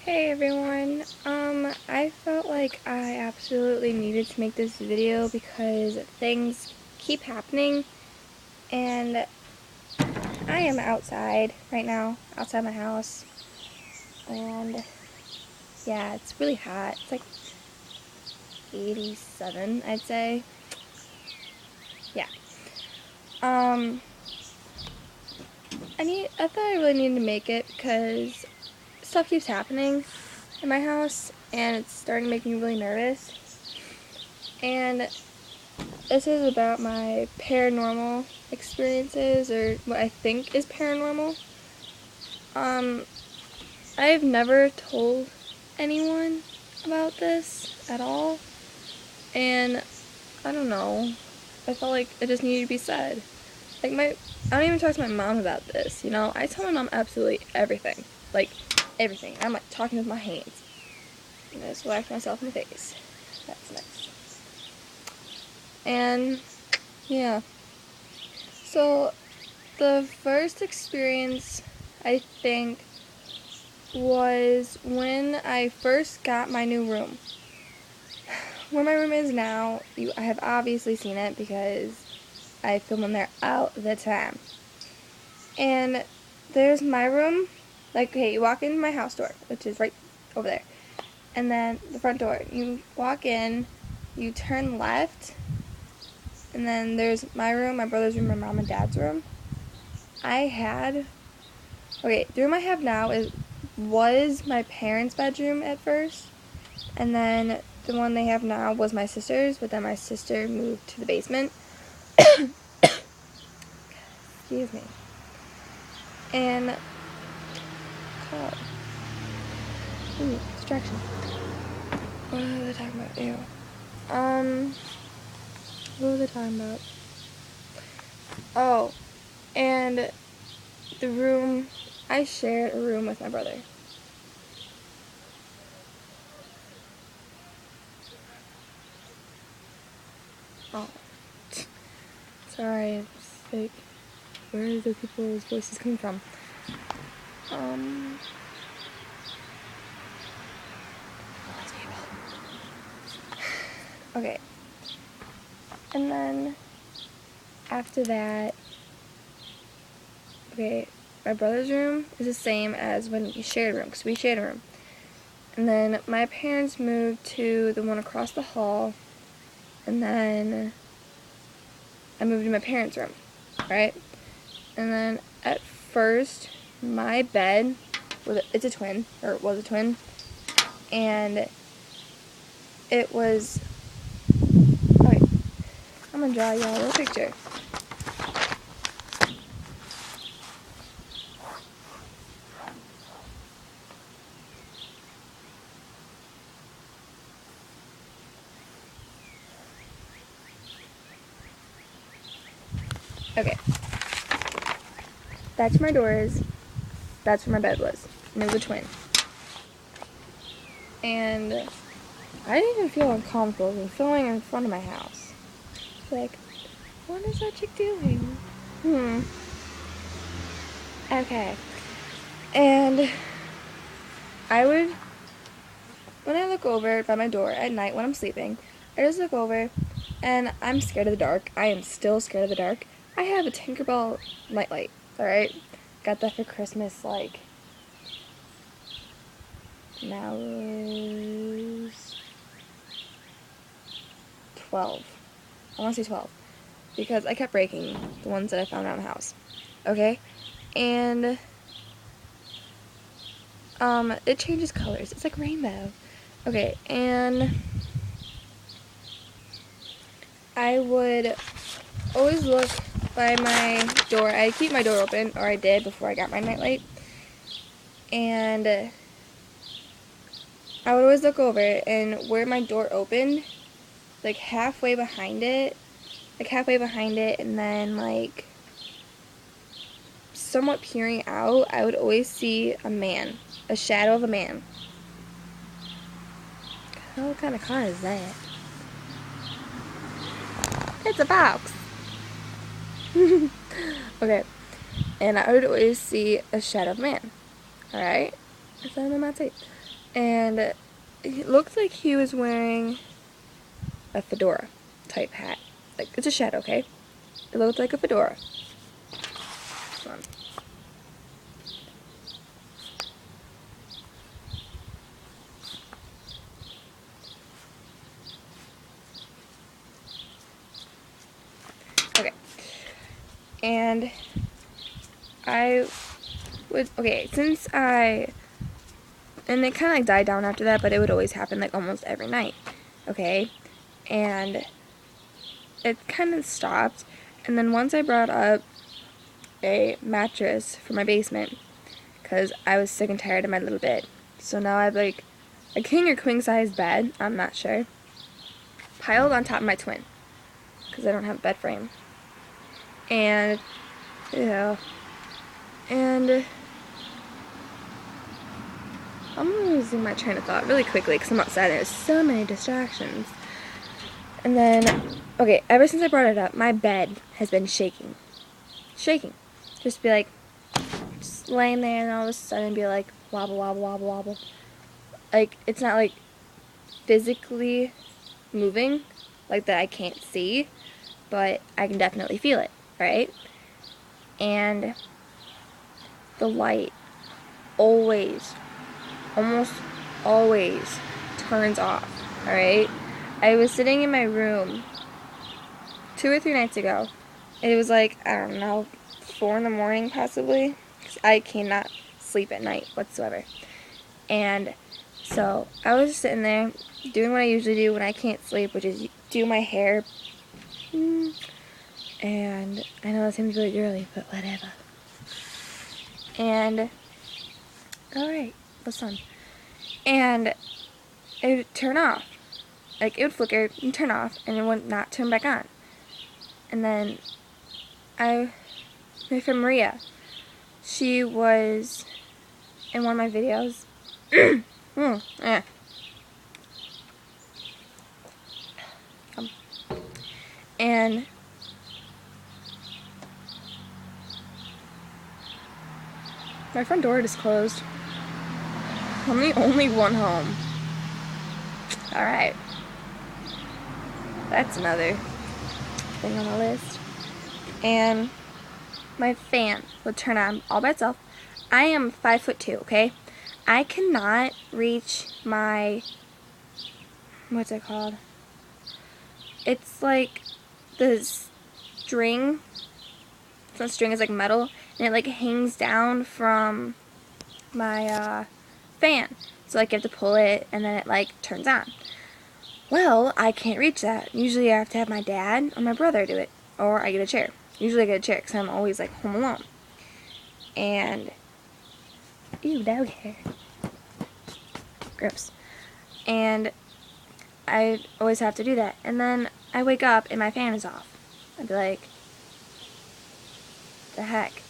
Hey everyone, I felt like I absolutely needed to make this video because things keep happening, and I am outside right now, outside my house, and yeah, it's really hot. It's like 87, I'd say. Yeah. Um, I thought I really needed to make it because stuff keeps happening in my house, and it's starting to make me really nervous. And this is about my paranormal experiences, or what I think is paranormal. Um, I've never told anyone about this at all, and I don't know. I felt like it just needed to be said. I don't even talk to my mom about this, you know? I tell my mom absolutely everything. Like, everything. I'm like talking with my hands. And I just whack myself in the face. That's nice. And, yeah. So, the first experience, I think, was when I first got my new room. Where my room is now, I have obviously seen it because I film in there all the time. And there's my room. Like, okay, you walk in my house door, which is right over there. And then the front door. You walk in, you turn left, and then there's my room, my brother's room, my mom and dad's room. Okay, the room I have now was my parents' bedroom at first, and then the one they have now was my sister's, but then my sister moved to the basement. Excuse me. And, God. Ooh, distraction. What was I talking about? Ew. What was I talking about? Oh, and the room, I shared a room with my brother. Oh. Sorry, it's like, where are the people's voices coming from? Okay. And then, after that, okay, my brother's room is the same as when we shared a room, because we shared a room. And then my parents moved to the one across the hall, and then I moved to my parents' room, right? And then at first, my bed, it's a twin, or was a twin, and it was, okay, I'm gonna draw y'all a little picture. Okay, that's where my door is, that's where my bed was, and it was a twin. And I didn't even feel uncomfortable in filming in front of my house. Like, what is that chick doing? Okay. And when I look over by my door at night when I'm sleeping, I just look over, and I'm scared of the dark. I am still scared of the dark. I have a Tinkerbell nightlight, alright? Got that for Christmas, like, now is 12. I want to say 12. Because I kept breaking the ones that I found around the house. Okay? And, it changes colors. It's like rainbow. Okay, and I would always look by my door. I keep my door open, or I did before I got my nightlight. And I would always look over, and where my door opened, like halfway behind it, and then like somewhat peering out, I would always see a man, a shadow of a man. What kind of car is that? It's a box. Okay, and I would always see a shadow of man. Alright? Is that on my tape? and it looked like he was wearing a fedora type hat. Like, it's a shed, okay? It looked like a fedora. Hold on. Okay. And and it kind of like died down after that, but it would always happen like almost every night, okay? And it kind of stopped, and then once I brought up a mattress for my basement, because I was sick and tired of my little bed. So now I have like a king or queen size bed, I'm not sure, piled on top of my twin, because I don't have a bed frame. And, yeah, and I'm losing my train of thought really quickly because I'm outside. There's so many distractions. And then, okay, ever since I brought it up, my bed has been shaking. Shaking. Just be like, just laying there and all of a sudden be like, wobble, wobble, wobble, wobble. Like, it's not like physically moving, like that I can't see, but I can definitely feel it, right? And the light almost always turns off, alright? I was sitting in my room 2 or 3 nights ago. It was like, I don't know, 4 in the morning possibly, because I cannot sleep at night whatsoever. And so I was sitting there doing what I usually do when I can't sleep, which is do my hair. And I know that seems really girly, but whatever. And, alright, the sun. And it would turn off. Like, it would flicker and turn off, and it would not turn back on. And then, my friend Maria, she was in one of my videos. And my front door is closed. I'm the only one home. Alright. That's another thing on the list. And my fan would turn on all by itself. I am 5'2", okay? I cannot reach my, what's it called? It's like the string. It's not string, it's like metal, and it like hangs down from my fan. So like you have to pull it and then it like turns on. Well, I can't reach that. Usually I have to have my dad or my brother do it, or I get a chair. Usually I get a chair because I'm always like home alone. And ew, dog hair. Gross. And I always have to do that. And then I wake up and my fan is off. I'd be like, the heck?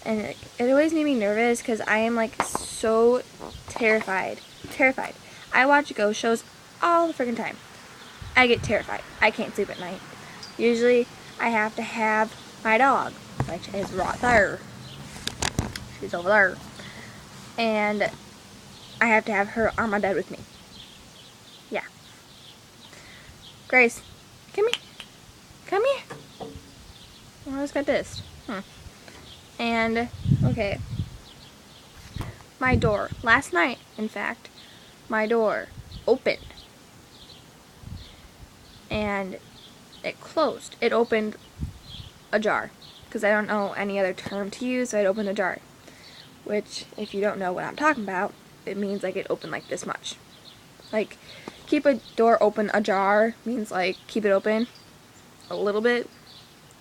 And it always made me nervous because I am like so terrified. Terrified. I watch ghost shows all the freaking time. I get terrified. I can't sleep at night. Usually I have to have my dog, which is right there. She's over there. And I have to have her on my bed with me. Yeah. Grace, come here. Come here. Oh, I just got dissed. And, okay. My door. Last night, in fact, my door opened. And it closed. It opened ajar. Because I don't know any other term to use, so it opened ajar. Which, if you don't know what I'm talking about, it means like it opened like this much. Like, keep a door open ajar means like keep it open a little bit.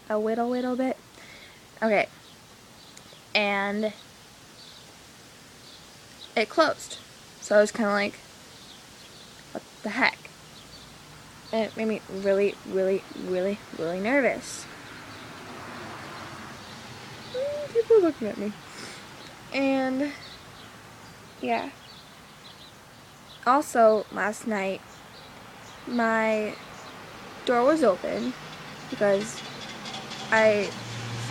A little bit. Okay. And it closed. So I was kind of like, what the heck? And it made me really, really, really, really nervous. People are looking at me. And, yeah. Also, last night, my door was open because I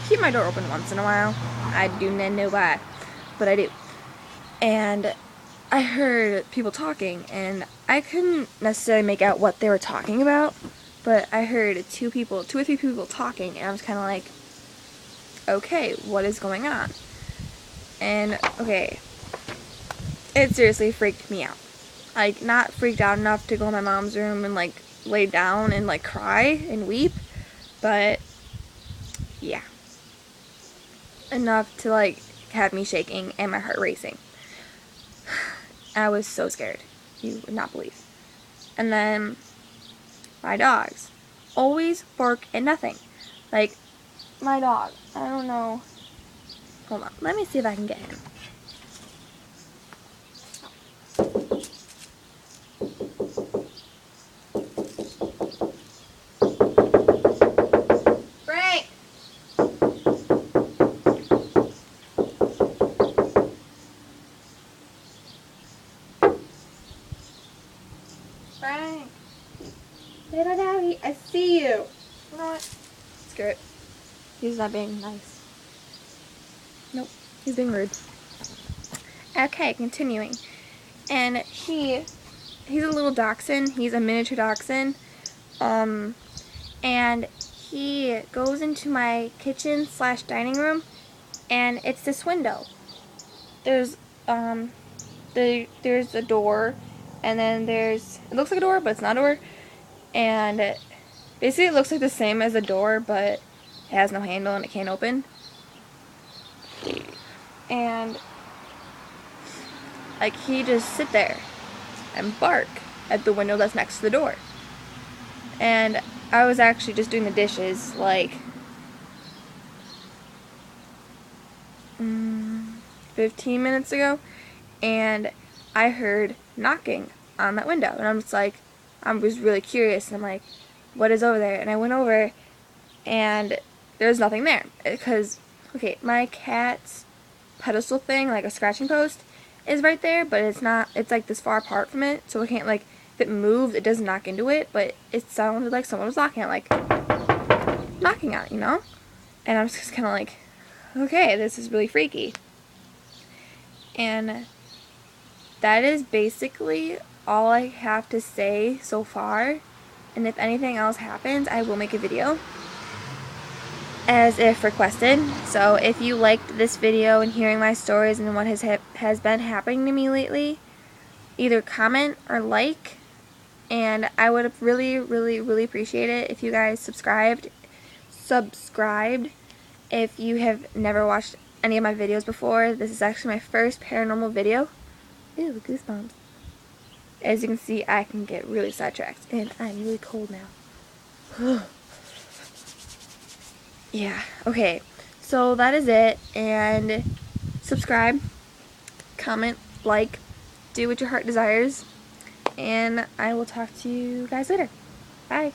keep my door open once in a while. I do not know why, but I do. And I heard people talking, and I couldn't necessarily make out what they were talking about, but I heard two or three people talking, and I was kind of like, okay, what is going on? And, okay, it seriously freaked me out. Like, not freaked out enough to go in my mom's room and, like, lay down and, like, cry and weep, but, yeah. Enough to, like, have me shaking and my heart racing. I was so scared. You would not believe. And then, my dogs always bark at nothing. Like, my dog, I don't know. Hold on, let me see if I can get him. Frank! Frank! Little doggy, I see you. You know what? Screw it. He's not being nice. Nope, he's being rude. Okay, continuing. And he's a little dachshund. He's a miniature dachshund. And he goes into my kitchen / dining room, and it's this window. There's there's a door, and then it looks like a door, but it's not a door. And basically it looks like the same as a door, but it has no handle and it can't open. And like he just sit there and bark at the window that's next to the door. And I was actually just doing the dishes like 15 minutes ago, and I heard knocking on that window, and I'm just like, I was really curious, and I'm like, what is over there? And I went over, and there's nothing there, because, okay, my cat's pedestal thing, like a scratching post, is right there, but it's not, it's like this far apart from it, so I can't, like, if it moved, it doesn't knock into it, but it sounded like someone was knocking on it, you know? And I was just kind of like, okay, this is really freaky. And that is basically all I have to say so far. And if anything else happens, I will make a video as if requested. So if you liked this video and hearing my stories and what has been happening to me lately, either comment or like. And I would really, really, really appreciate it if you guys subscribed. If you have never watched any of my videos before, this is actually my first paranormal video. Ew, goosebumps. As you can see, I can get really sidetracked, and I'm really cold now. Yeah, okay. So that is it, and subscribe, comment, like, do what your heart desires, and I will talk to you guys later. Bye.